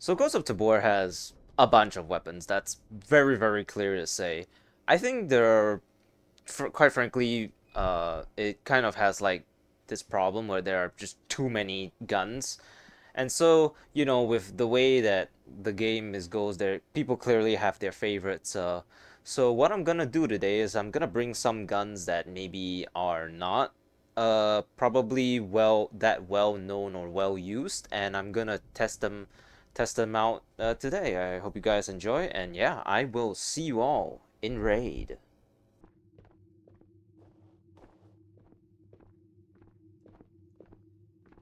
So Ghost of Tabor has a bunch of weapons. That's very, very clear to say. I think there are, quite frankly, it kind of has like this problem where there are just too many guns. And so, with the way that the game is goes, there people clearly have their favorites. So what I'm gonna do today is I'm gonna bring some guns that maybe are not probably well known or well used, and I'm gonna test them out today. I hope you guys enjoy, and yeah, I will see you all in raid.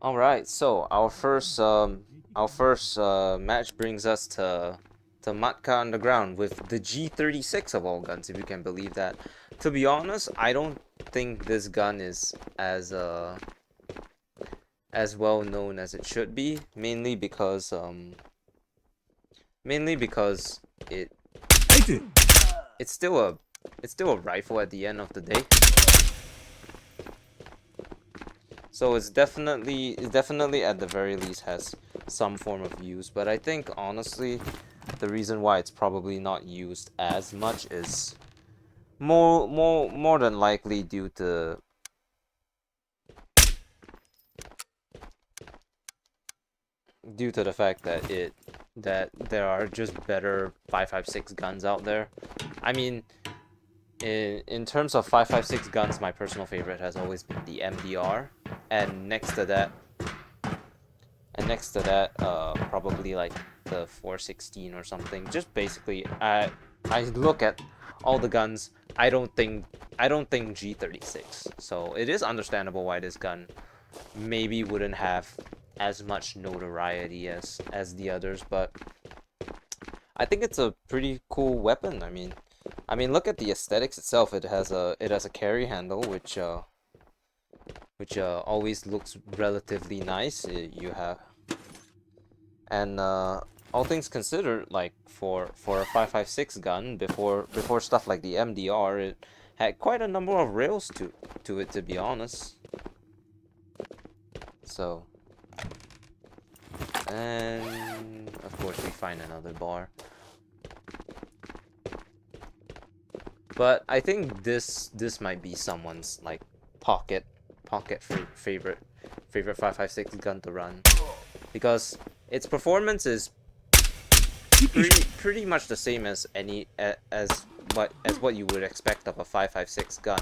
All right, so our first match brings us to Matka Underground with the G36 of all guns, if you can believe that. To be honest, I don't think this gun is as well known as it should be, mainly because it it's still a rifle at the end of the day. So it's definitely at the very least has some form of use, but I think honestly the reason why it's probably not used as much is more than likely due to the fact that there are just better 5.56 guns out there. I mean, in terms of 5.56 guns, my personal favorite has always been the MDR, and next to that, probably like the 416 or something. Just basically, I look at all the guns. I don't think G36. So it is understandable why this gun maybe wouldn't have as much notoriety as the others, but I think it's a pretty cool weapon. I mean, look at the aesthetics itself. It has a carry handle, which always looks relatively nice. You have and all things considered, like for a 5.56 gun, before stuff like the MDR, it had quite a number of rails to it, to be honest. So, and of course we find another bar. But I think this might be someone's like pocket favorite 5.56 gun to run, because its performance is pretty much the same as what you would expect of a 5.56 gun.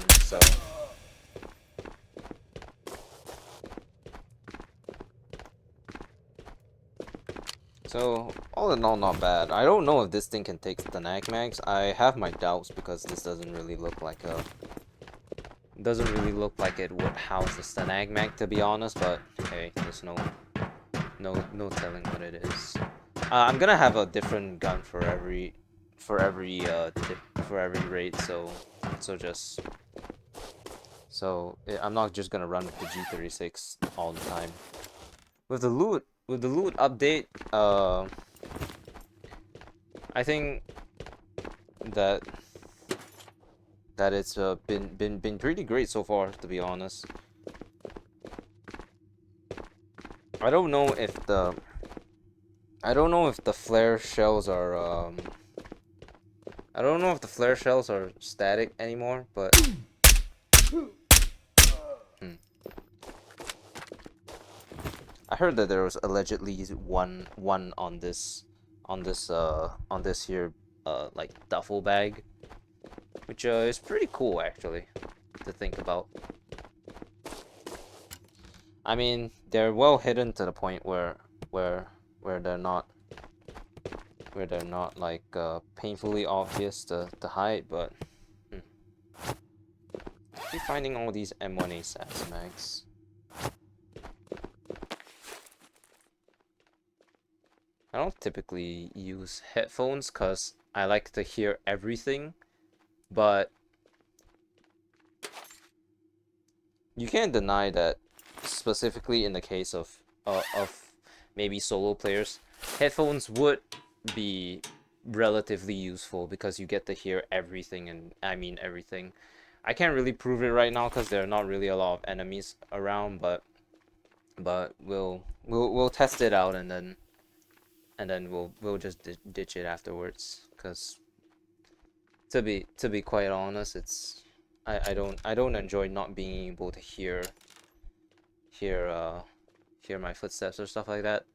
So all in all, not bad. I don't know if this thing can take the nag mags. I have my doubts because this doesn't really look like it would house the Stanag mag, to be honest, but hey, there's no telling what it is. I'm gonna have a different gun for every raid, I'm not just gonna run with the G36 all the time. With the loot update, I think that it's been pretty great so far, to be honest. I don't know if the flare shells are I don't know if the flare shells are static anymore, but hmm. I heard that there was allegedly one on this here like duffel bag, which is pretty cool actually to think about. I mean, they're well hidden to the point where they're not like painfully obvious to hide, but keep finding all these M1A SAS mags. I don't typically use headphones because I like to hear everything, but you can't deny that, specifically in the case of maybe solo players, headphones would be relatively useful because you get to hear everything, and I mean everything. I can't really prove it right now because there are not really a lot of enemies around, but we'll test it out, and then we'll just ditch it afterwards. Cause to be quite honest, it's I don't enjoy not being able to hear hear my footsteps or stuff like that.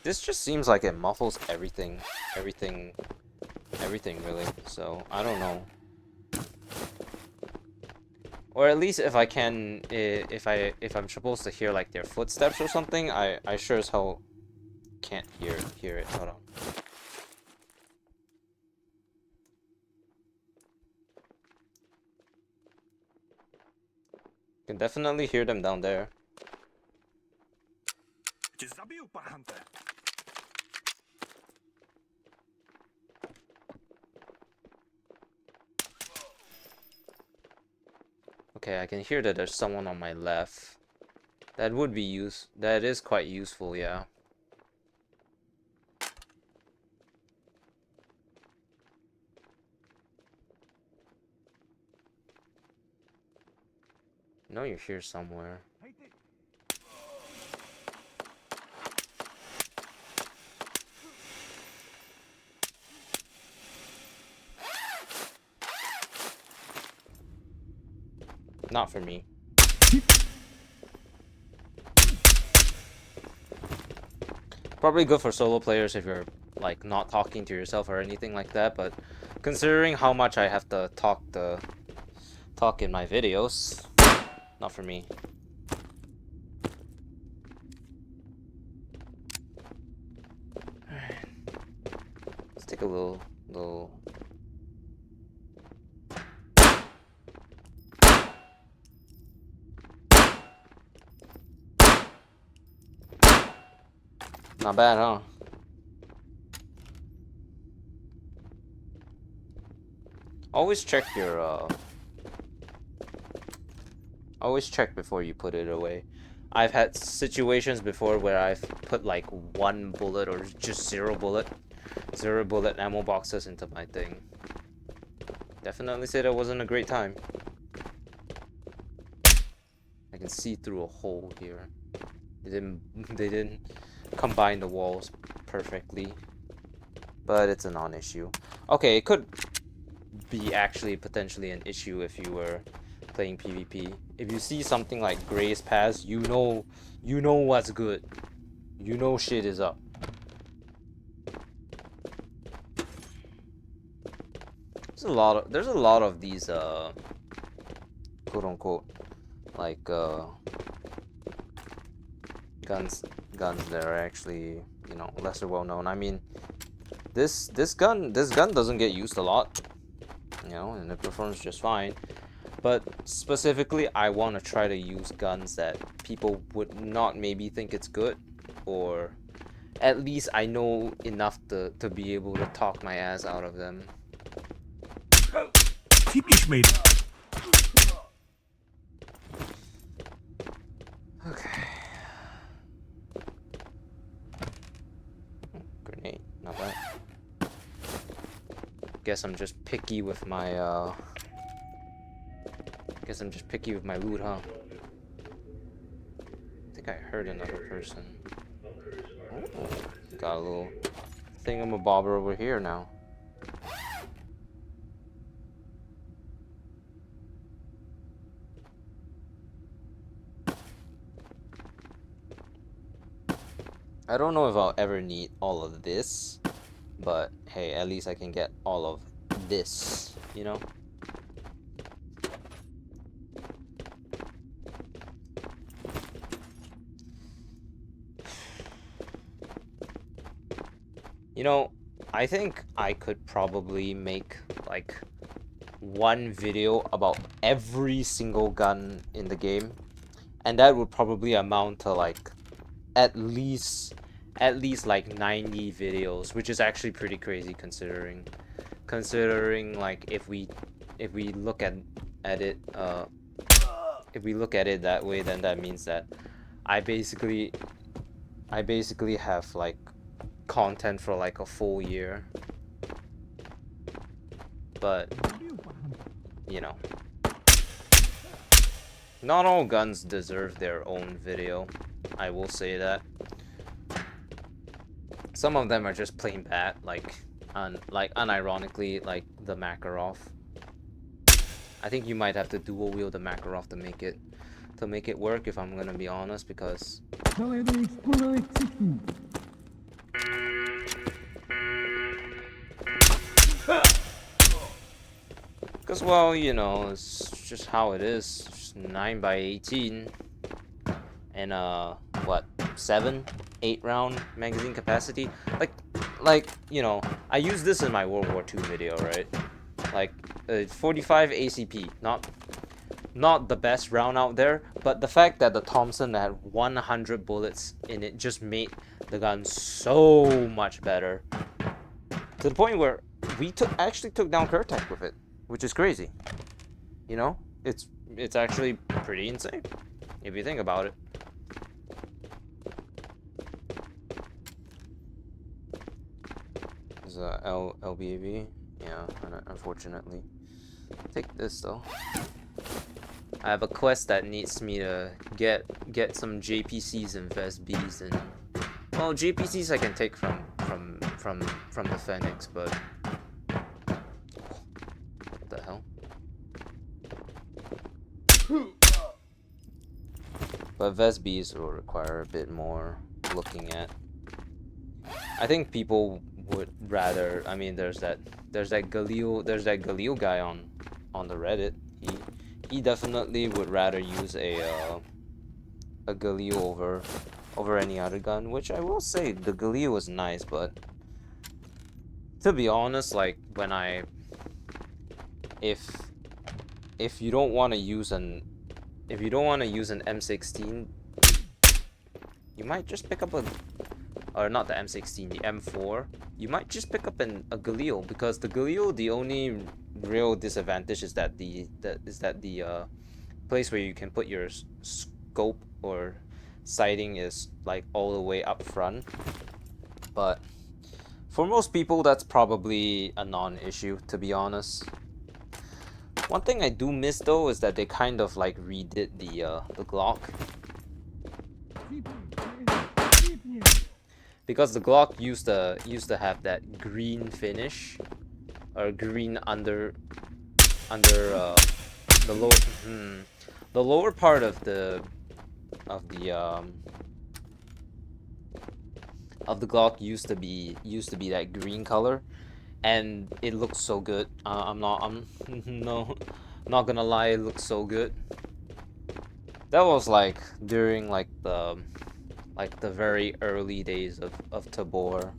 This just seems like it muffles everything really. So I don't know. Or at least if I can, if I'm supposed to hear like their footsteps or something, I sure as hell can't hear it. Hold on. Can definitely hear them down there. Okay, I can hear that there's someone on my left. That would be that is quite useful, yeah. I know you're here somewhere. Not for me. Probably good for solo players if you're like not talking to yourself or anything like that, but considering how much I have to talk in my videos, not for me. Alright. Let's take a little not bad, huh? Always check your always check before you put it away. I've had situations before where I've put like 1 bullet or just 0 bullet ammo boxes into my thing. Definitely say that wasn't a great time. I can see through a hole here. They didn't combine the walls perfectly, but it's a non-issue. Okay, it could be actually potentially an issue if you were playing PvP. If you see something like Grace Pass, you know what's good. You know shit is up. There's a lot of these quote unquote like guns that are actually, you know, lesser well known. I mean, this gun doesn't get used a lot, you know, and it performs just fine. But specifically, I want to try to use guns that people would not maybe think it's good, or at least I know enough to be able to talk my ass out of them. Okay. Grenade, not bad. Guess I'm just picky with my loot, huh? I think I heard another person. Oh, got a little thingamabobber over here now. I don't know if I'll ever need all of this, but hey, at least I can get all of this, you know? You know, I think I could probably make like 1 video about every single gun in the game, and that would probably amount to like at least like 90 videos, which is actually pretty crazy considering like if we look at it if we look at it that way, then that means that I basically have like content for like a full year. But you know, not all guns deserve their own video. I will say that. Some of them are just plain bad, like unironically, like the Makarov. I think you might have to dual wield the Makarov to make it work, if I'm gonna be honest, because well, you know, it's just how it is. Just 9x18 and what, 7-8 round magazine capacity. Like you know, I used this in my World War II video, right? Like 45 ACP, not the best round out there, but the fact that the Thompson had 100 bullets in it just made the gun so much better, to the point where we actually took down Kurtek with it, which is crazy. You know, it's actually pretty insane if you think about it. There's a LBAV, yeah, unfortunately. Take this though. I have a quest that needs me to get some JPCs and VSBs, and well, JPCs I can take from the Phoenix, but what the hell? But VSBs will require a bit more looking at. I think people would rather. I mean, there's that Galil guy on the Reddit. He definitely would rather use a Galil over any other gun, which I will say the Galil was nice, but to be honest, like if you don't want to use an M16, you might just pick up or not the M16, the M4. You might just pick up a Galil, because the Galil, the only real disadvantage is that the place where you can put your scope or sighting is like all the way up front. But for most people, that's probably a non-issue, to be honest. One thing I do miss though is that they kind of like redid the Glock, because the Glock used to have that green finish, or green under the lower part of the Glock used to be that green color, and it looks so good. I'm not gonna lie, it looks so good. That was like during like the very early days of Tabor.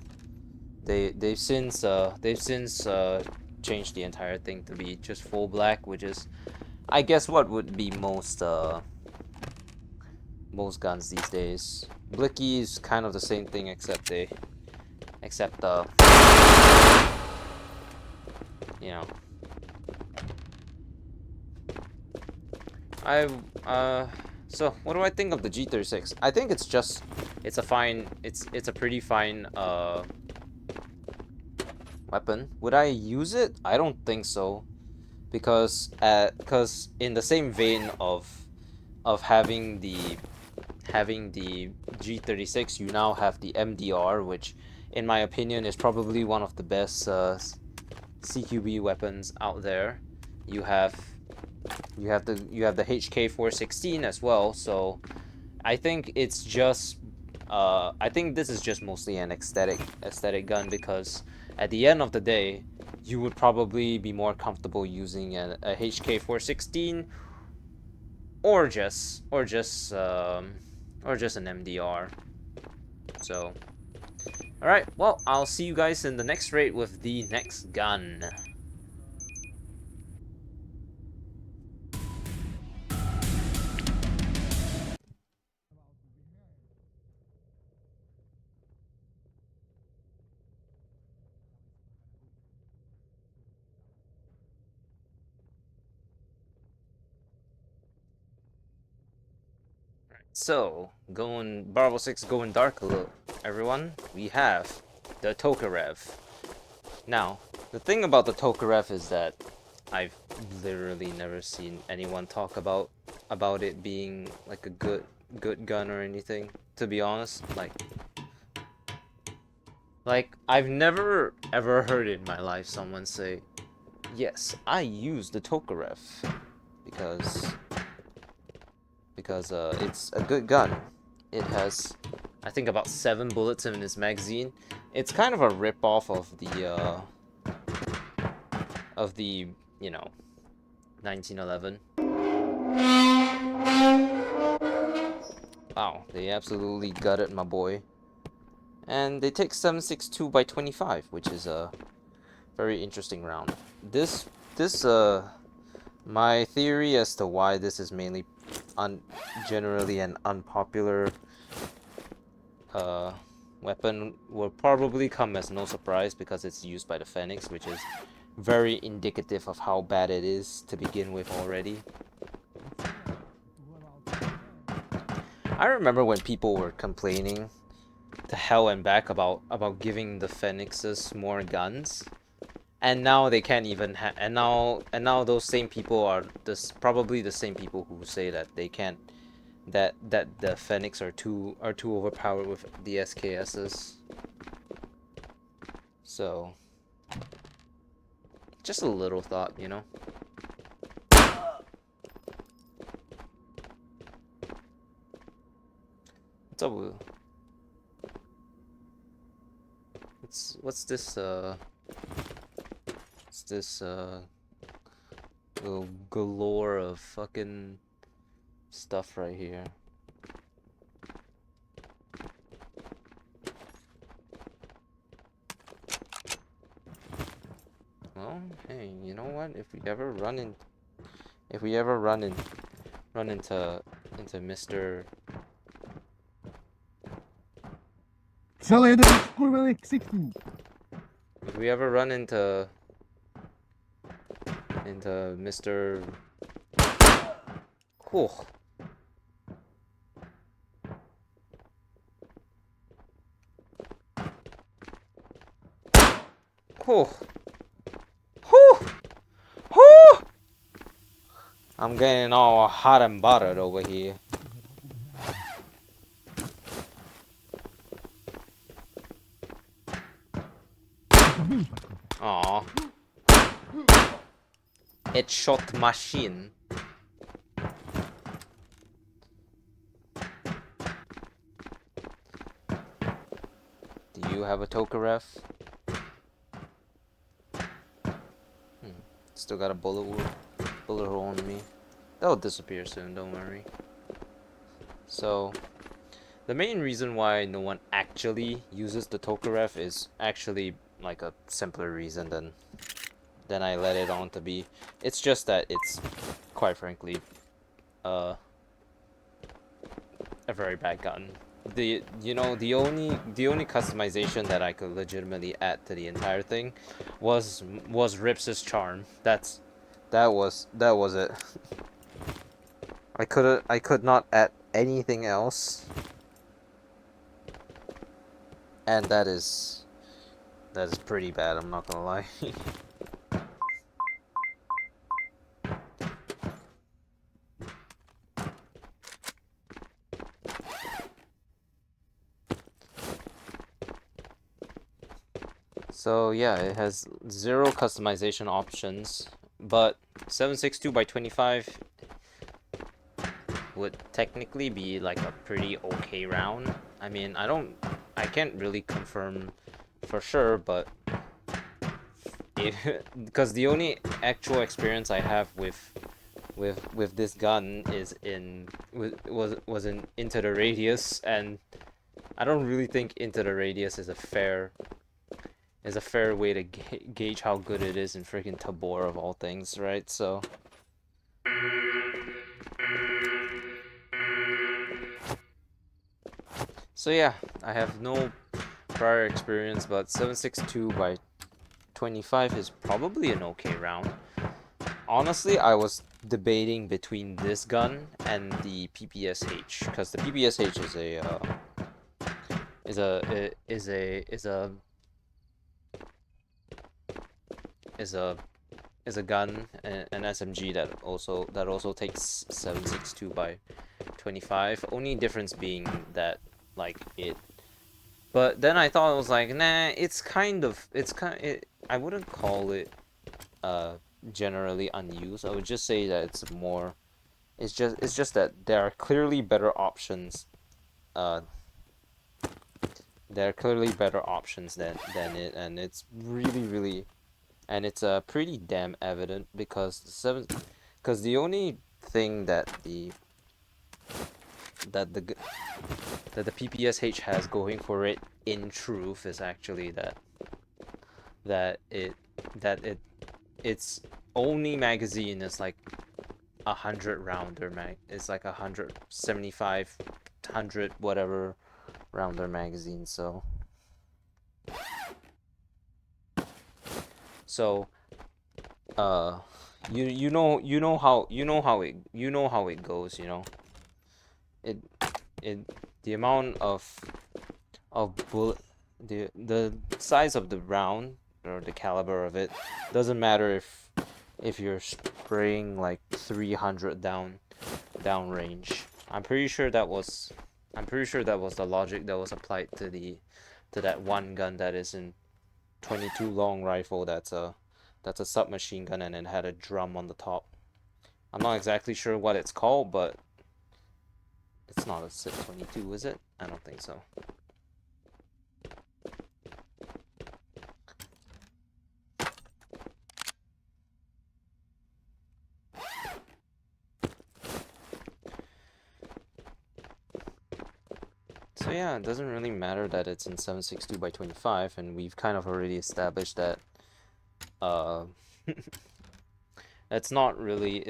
They've since changed the entire thing to be just full black, which is, I guess, what would be most guns these days. Blicky is kind of the same thing, except you know. So what do I think of the G36? I think it's a pretty fine weapon. Would I use it? I don't think so, because in the same vein of having the G36, you now have the MDR, which in my opinion is probably one of the best CQB weapons out there. You have the HK416 as well, so I think it's just I think this is just mostly an aesthetic gun, because at the end of the day, you would probably be more comfortable using a HK416 or just an MDR. So, all right, well, I'll see you guys in the next raid with the next gun. So, Barvel 6 going dark a little, everyone. We have the Tokarev. Now, the thing about the Tokarev is that I've literally never seen anyone talk about it being like a good gun or anything. To be honest, like I've never ever heard in my life someone say, "Yes, I use the Tokarev because it's a good gun. It has, I think, about 7 bullets in its magazine. It's kind of a rip-off of the, you know, 1911. Wow, they absolutely gutted my boy. And they take 7.62 by 25, which is a very interesting round. This my theory as to why this is mainly generally an unpopular weapon will probably come as no surprise because it's used by the Phoenix, which is very indicative of how bad it is to begin with already. I remember when people were complaining to hell and back about giving the Phoenixes more guns, and now they can't even and now those same people are probably the same people who say that they can't that the Phoenix are too overpowered with the SKSs. So just a little thought, you know. What's up with what's this little galore of fucking stuff right here? Well, hey, you know what? If we ever run into Mr. If we ever run into Mr. Cool. Cool. Whew. Whew. I'm getting all hot and bothered over here. Aw. Headshot machine. Do you have a Tokarev? Still got a bullet hole on me. That'll disappear soon, don't worry. So, the main reason why no one actually uses the Tokarev is actually like a simpler reason than I let it on to be. It's just that it's, quite frankly, a very bad gun. The only customization that I could legitimately add to the entire thing was Rips's charm. That was it. I could not add anything else, and that is pretty bad. I'm not gonna lie. So yeah, it has 0 customization options, but 7.62 by 25 would technically be like a pretty okay round. I mean, I can't really confirm for sure, but because the only actual experience I have with this gun is was in Into the Radius, and I don't really think Into the Radius is a fair way to gauge how good it is in freaking Tabor of all things, right? So yeah, I have no prior experience, but 7.62 by 25 is probably an okay round. Honestly, I was debating between this gun and the PPSH, because the PPSH is a gun, an SMG that also takes 7.62 by 25. Only difference being that like it. But then I thought it was like, nah, I wouldn't call it generally unused. I would just say that it's more. It's just that there are clearly better options. Uh, there are clearly better options than it, and it's really and it's pretty damn evident because the only thing that the that the PPSH has going for it in truth is actually that it that it its only magazine is like 100 rounder it's like 175 100 whatever rounder magazine. So uh you know how it goes, it it the amount of bullet the size of the round or the caliber of it doesn't matter if you're spraying like 300 downrange. I'm pretty sure that was the logic that was applied to that one gun that is in 22 long rifle that's a submachine gun and it had a drum on the top. I'm not exactly sure what it's called, but it's not a SIP 22, is it? I don't think so. So yeah, it doesn't really matter that it's in 7.62 by 25, and we've kind of already established that uh it's not really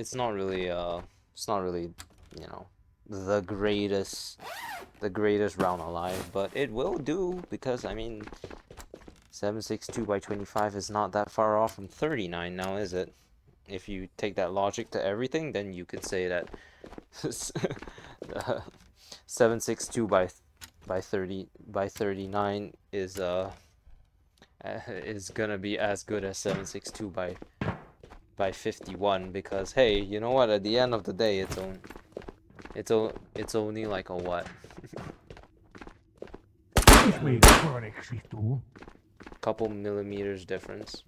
you know the greatest round alive, but it will do because I mean 7.62 by 25 is not that far off from 39 now, is it? If you take that logic to everything, then you could say that 7.62 by 39 is gonna be as good as 7.62 by 51, because hey, you know what, at the end of the day it's only like a what, couple millimeters difference.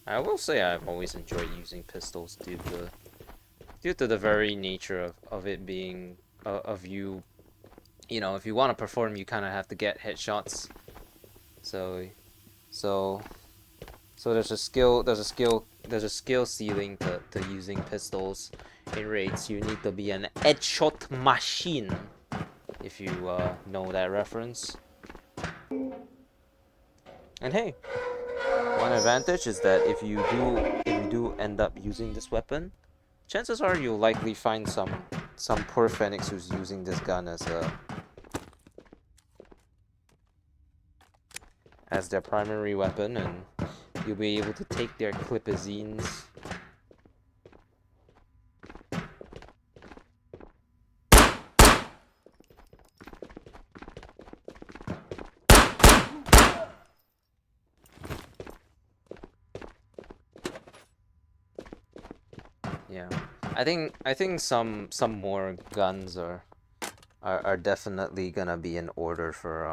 I will say I've always enjoyed using pistols due to the very nature of it being of you know, if you want to perform, you kind of have to get headshots. So so there's a skill ceiling to using pistols in raids. You need to be an headshot machine, if you know that reference. And hey, one advantage is that if you do end up using this weapon, chances are you'll likely find some poor Phoenix who's using this gun as their primary weapon, and you'll be able to take their clipazines. Yeah, I think some more guns are definitely gonna be in order for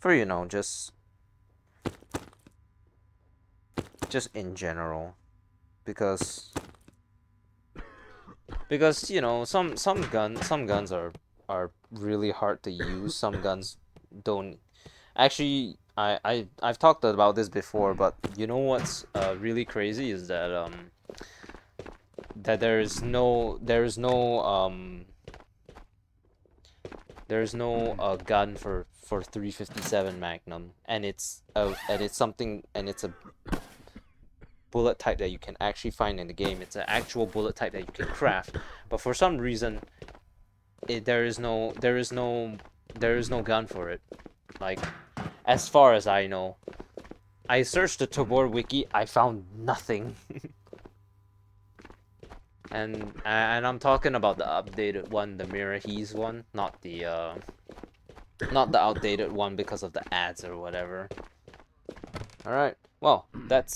you know, just in general, because you know, some guns are really hard to use. Some guns don't actually. I've talked about this before, but you know what's really crazy is that there's no gun for 357 Magnum, and it's a bullet type that you can actually find in the game. It's an actual bullet type that you can craft, but for some reason there is no gun for it. Like, as far as I know, I searched the Tabor wiki, I found nothing. And I'm talking about the updated one, the Mirahis one, not the not the outdated one because of the ads or whatever. All right. Well, that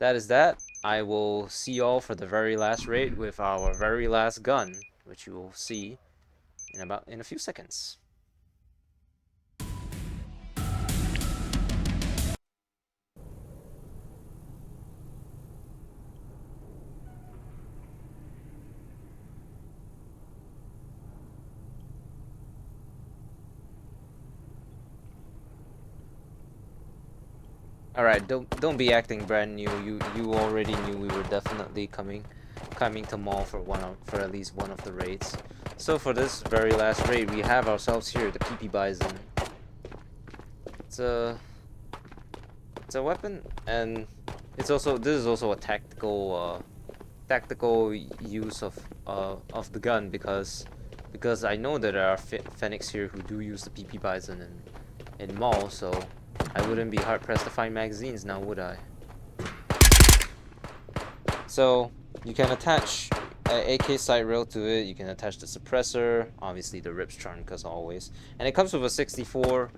is that. I will see y'all for the very last raid with our very last gun, which you will see in a few seconds. All right, don't be acting brand new. You already knew we were definitely coming to mall for at least one of the raids. So for this very last raid, we have ourselves here the PP Bison. It's a it's a weapon, and this is also a tactical use of the gun because I know that there are Fenix here who do use the PP Bison in mall, so I wouldn't be hard pressed to find magazines now, would I? So you can attach a AK sight rail to it. You can attach the suppressor, obviously the Rips trunk as always, and it comes with a 64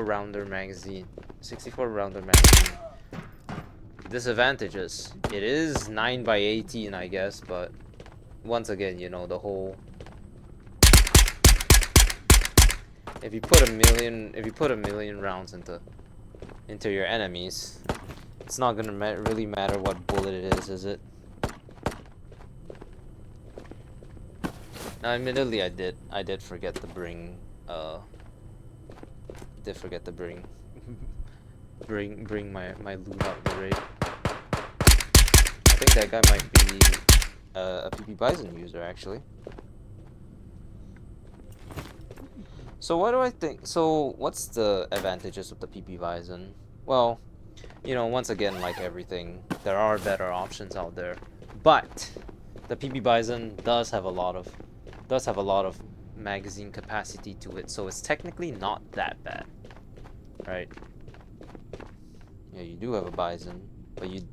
rounder magazine. 64 rounder magazine. Disadvantages: it is 9x18, I guess, but once again, you know, the whole if you put a million rounds into your enemies, it's not gonna really matter what bullet it is it? Now, admittedly, I did forget to bring bring my loot out the raid. I think that guy might be a PP Bison user actually. So what do I think? So what's the advantages of the PP Bison? Well, you know, once again, like everything, there are better options out there, but the PP Bison does have a lot of magazine capacity to it, so it's technically not that bad, right? Yeah, you do have a Bison, but you.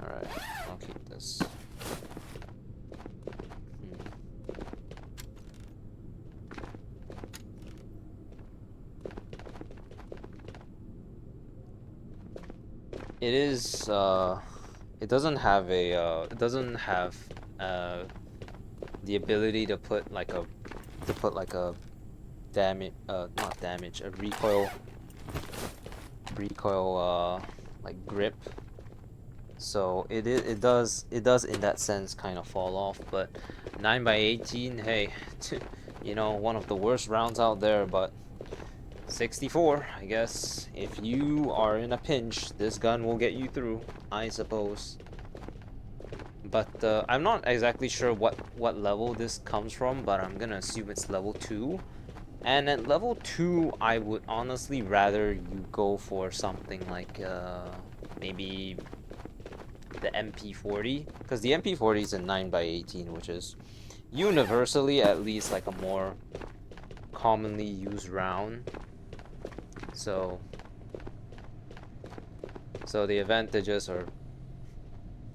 All right, I'll keep this. It is it doesn't have the ability to put like a damage not damage, a recoil like grip. So it does in that sense kind of fall off, but 9x18, hey, you know, one of the worst rounds out there, but 64, I guess. If you are in a pinch, this gun will get you through, I suppose. But I'm not exactly sure what level this comes from, but I'm gonna assume it's level 2. And at level 2, I would honestly rather you go for something like maybe the MP40, because the MP40 is a 9x18, which is universally at least like a more commonly used round. So the advantages are...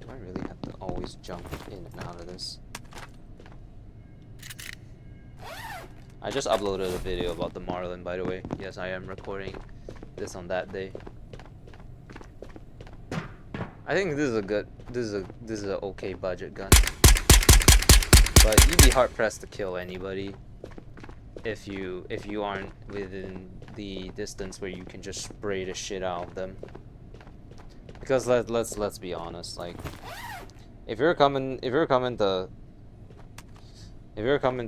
Do I really have to always jump in and out of this? I just uploaded a video about the Marlin, by the way. Yes, I am recording this on that day. I think this is a okay budget gun. But you'd be hard pressed to kill anybody if you aren't within the distance where you can just spray the shit out of them. Because let's be honest, like if you're coming to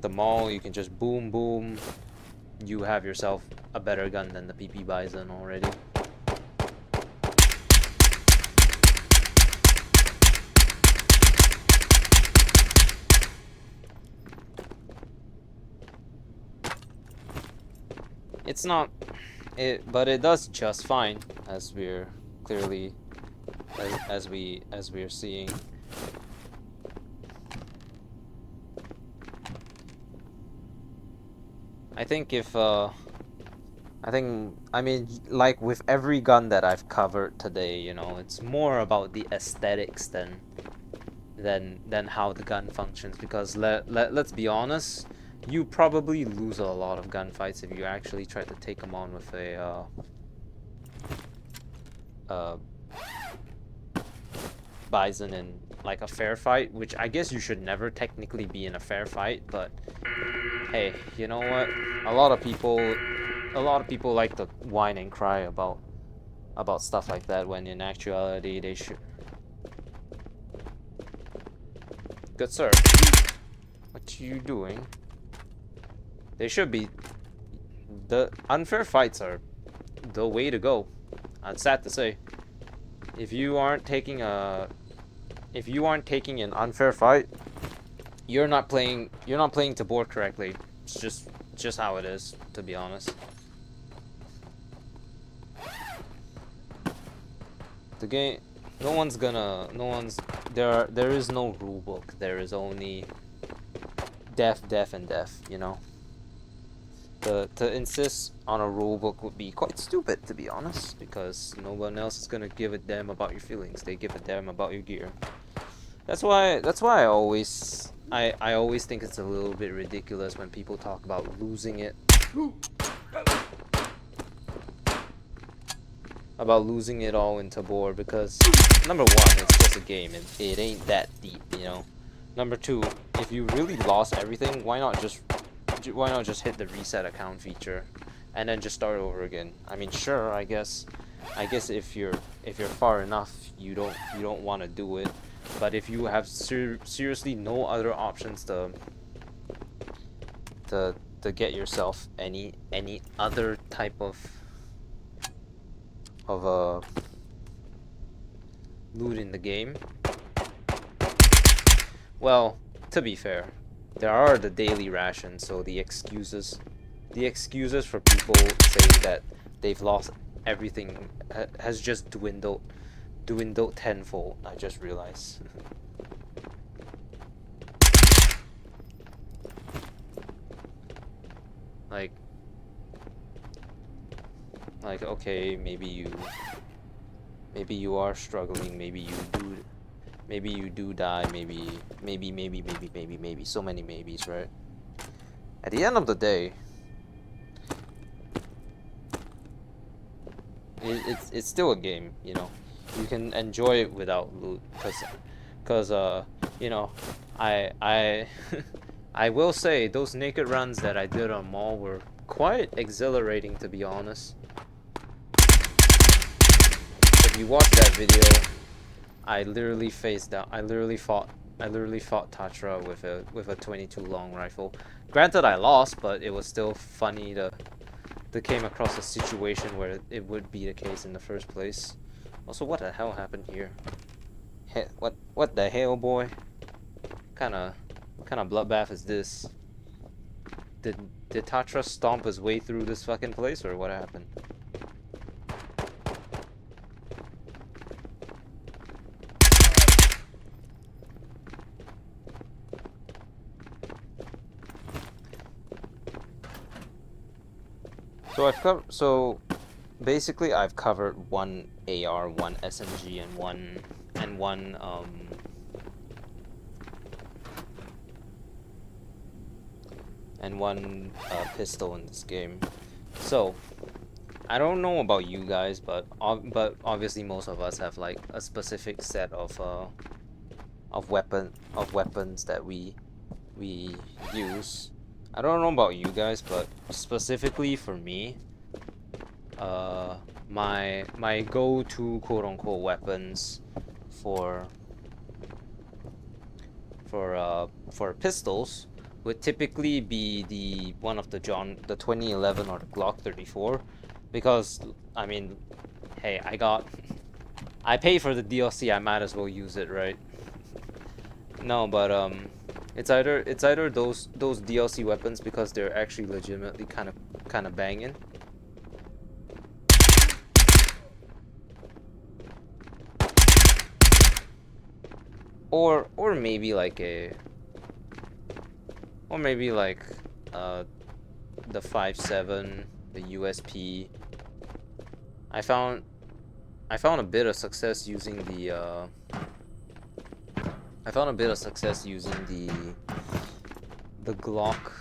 mall, you can just boom boom. You have yourself a better gun than the PP Bison already. It's not but it does just fine, as we're clearly as we're seeing. I think I mean, like with every gun that I've covered today, you know, it's more about the aesthetics than than how the gun functions, because let's be honest, you probably lose a lot of gunfights if you actually try to take them on with a uh, Bison in like a fair fight, which I guess you should never technically be in a fair fight, but hey, you know what? A lot of people like to whine and cry about stuff like that when in actuality they should. Good sir. What you doing? They should be. The unfair fights are the way to go. It's sad to say. If you aren't taking an unfair fight, you're not playing Tabor correctly. It's just how it is, to be honest. The game, there is no rule book. There is only death, and death, you know. To insist on a rule book would be quite stupid, to be honest, because no one else is gonna give a damn about your feelings. They give a damn about your gear. That's why I always think it's a little bit ridiculous when people talk about losing it. About losing it all in Tabor, because number one, it's just a game. It ain't that deep, you know. Number two, if you really lost everything, why not just hit the reset account feature and then just start over again? I mean, sure, I guess if you're far enough, you don't want to do it. But if you have seriously no other options to get yourself any other type of loot in the game, well, to be fair, there are the daily rations, so the excuses for people saying that they've lost everything has just dwindled tenfold. I just realized. like okay, maybe you are struggling, maybe you do die, maybe so many maybes, right? At the end of the day, it's still a game, you know. You can enjoy it without loot, cause you know, I I will say those naked runs that I did on Mall were quite exhilarating, to be honest. If you watch that video, I literally fought Tatra with a 22 long rifle. Granted, I lost, but it was still funny to came across a situation where it would be the case in the first place. Also, what the hell happened here? What the hell, boy? Kind of bloodbath is this? Did Tatra stomp his way through this fucking place, or what happened? So basically I've covered one AR, one SMG, and one pistol in this game. So I don't know about you guys, but obviously most of us have like a specific set of weapons that we use. I don't know about you guys, but specifically for me, my go-to quote-unquote weapons for pistols would typically be one of the 2011 or the Glock 34, because I mean, hey, I pay for the DLC, I might as well use it, right? No, but it's either those DLC weapons, because they're actually legitimately kind of banging. Or maybe like the 5.7, the USP. I found a bit of success using the I found a bit of success using the Glock.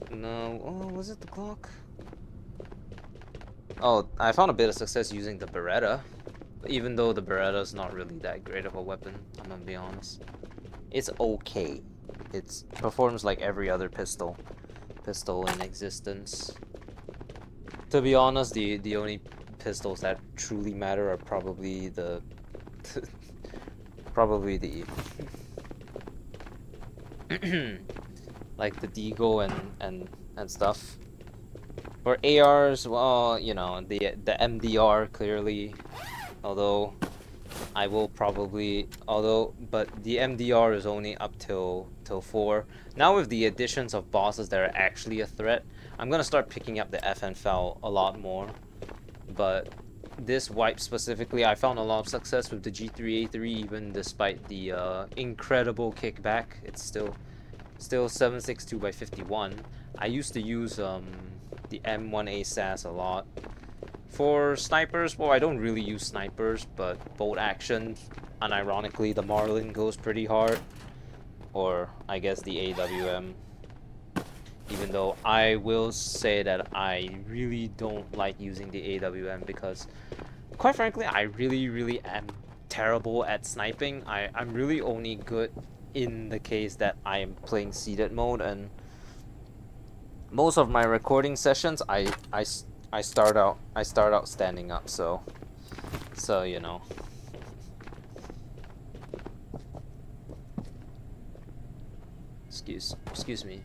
No, oh, was it the Glock? Oh, I found a bit of success using the Beretta, even though the Beretta's not really that great of a weapon, I'm gonna be honest. It's okay. It performs like every other pistol in existence. To be honest, the only pistols that truly matter are probably the probably the like the Deagle and stuff. For ARs, well, you know, the MDR clearly, although I will probably, but the MDR is only up till 4. Now with the additions of bosses that are actually a threat, I'm gonna start picking up the FNFL a lot more. But this wipe specifically, I found a lot of success with the G3A3, even despite the incredible kickback. It's still 762 by 51. I used to use the M1A SAS a lot. For snipers, well, I don't really use snipers, but bolt action, unironically, the Marlin goes pretty hard. Or, I guess, the AWM. Even though I will say that I really don't like using the AWM because, quite frankly, I really am terrible at sniping. I'm really only good in the case that I am playing seated mode, and most of my recording sessions, I start out standing up, so you know. Excuse me.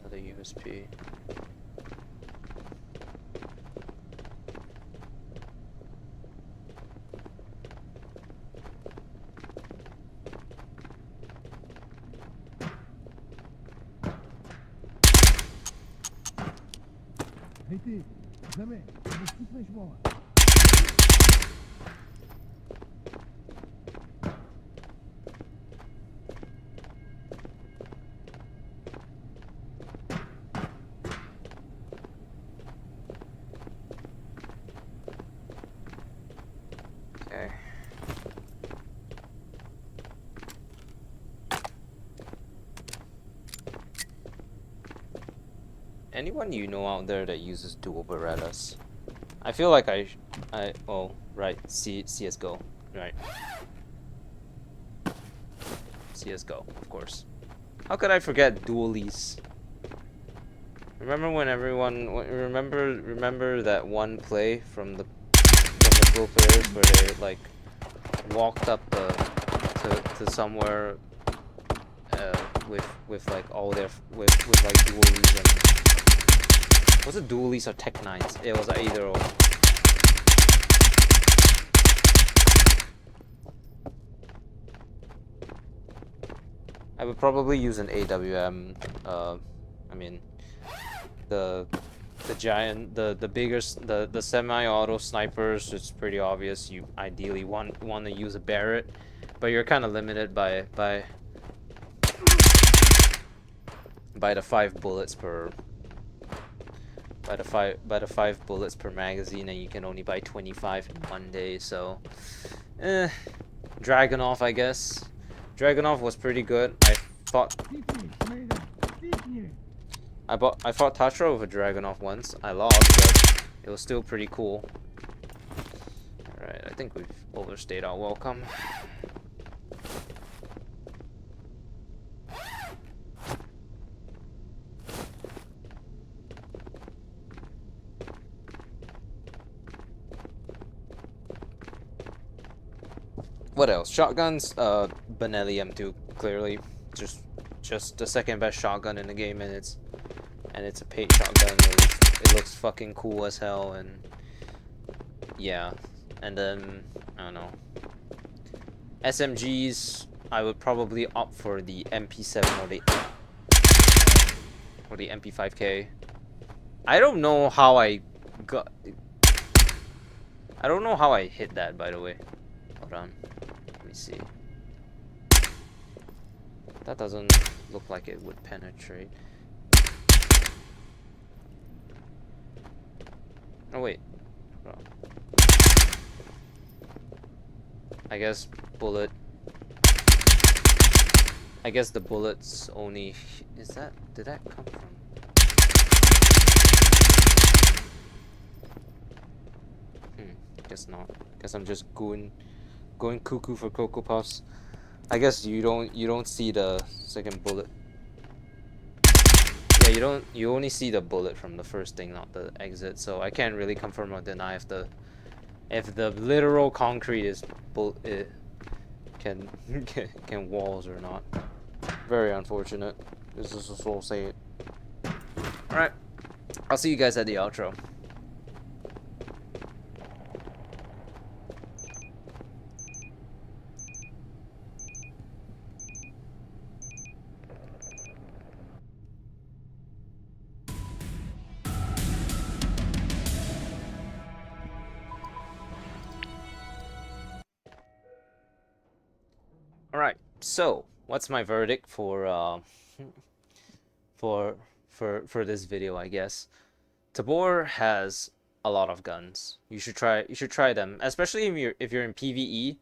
Another USP. Эй ты, давай, не мова. Okay. Anyone you know out there that uses dual Berettas? I feel like oh, right, CSGO, right. CSGO, of course. How could I forget dualies? Remember when remember that one play from the pro players where they like walked up to somewhere with like all their with like dualies and was it dualies or Tech 9s? It was either or. I would probably use an AWM. I mean, the giant, the biggest, the semi-auto snipers. It's pretty obvious. You ideally want to use a Barrett, but you're kind of limited by the 5 bullets per. By the five bullets per magazine, and you can only buy 25 in one day. So, Dragunov, I guess. Dragunov was pretty good. I fought Tatra with a Dragunov once. I lost, but it was still pretty cool. Alright, I think we've overstayed our welcome. What else? Shotguns, Benelli M2, clearly. Just the second best shotgun in the game, and it's a paint shotgun. It looks fucking cool as hell, and yeah. And then I don't know. SMGs, I would probably opt for the MP7 or the MP5K. I don't know how I hit that, by the way. Hold on. Let me see. That doesn't look like it would penetrate. Oh wait. Oh, I guess bullet. I guess the bullets only. Is that? Did that come from? Guess not. Guess I'm just going cuckoo for Cocoa Puffs. I guess you don't see the second bullet. Yeah, you only see the bullet from the first thing, not the exit. So I can't really confirm or deny if the literal concrete is can can walls or not. Very unfortunate. This is just all say it. All right, I'll see you guys at the outro. All right. So, what's my verdict for for this video, I guess? Tabor has a lot of guns. You should try them, especially if you're in PvE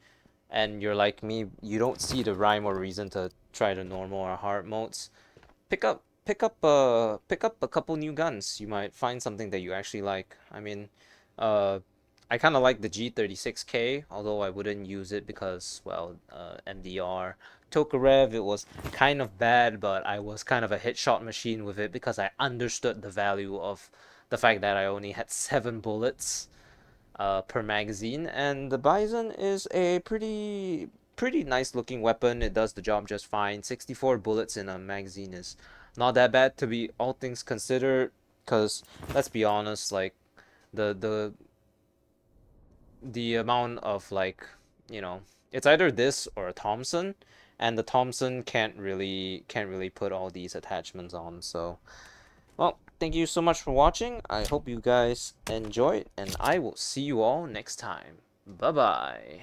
and you're like me, you don't see the rhyme or reason to try the normal or hard modes. Pick up a couple new guns. You might find something that you actually like. I mean, uh I kind of like the G36K, although I wouldn't use it because, well, MDR. Tokarev, it was kind of bad, but I was kind of a hit shot machine with it because I understood the value of the fact that I only had 7 bullets per magazine, and the Bison is a pretty nice looking weapon. It does the job just fine. 64 bullets in a magazine is not that bad to be all things considered, because let's be honest, like the the the amount of, like, you know, it's either this or a Thompson, and the Thompson can't really put all these attachments on. So, well, thank you so much for watching. I hope you guys enjoyed, and I will see you all next time. Bye bye.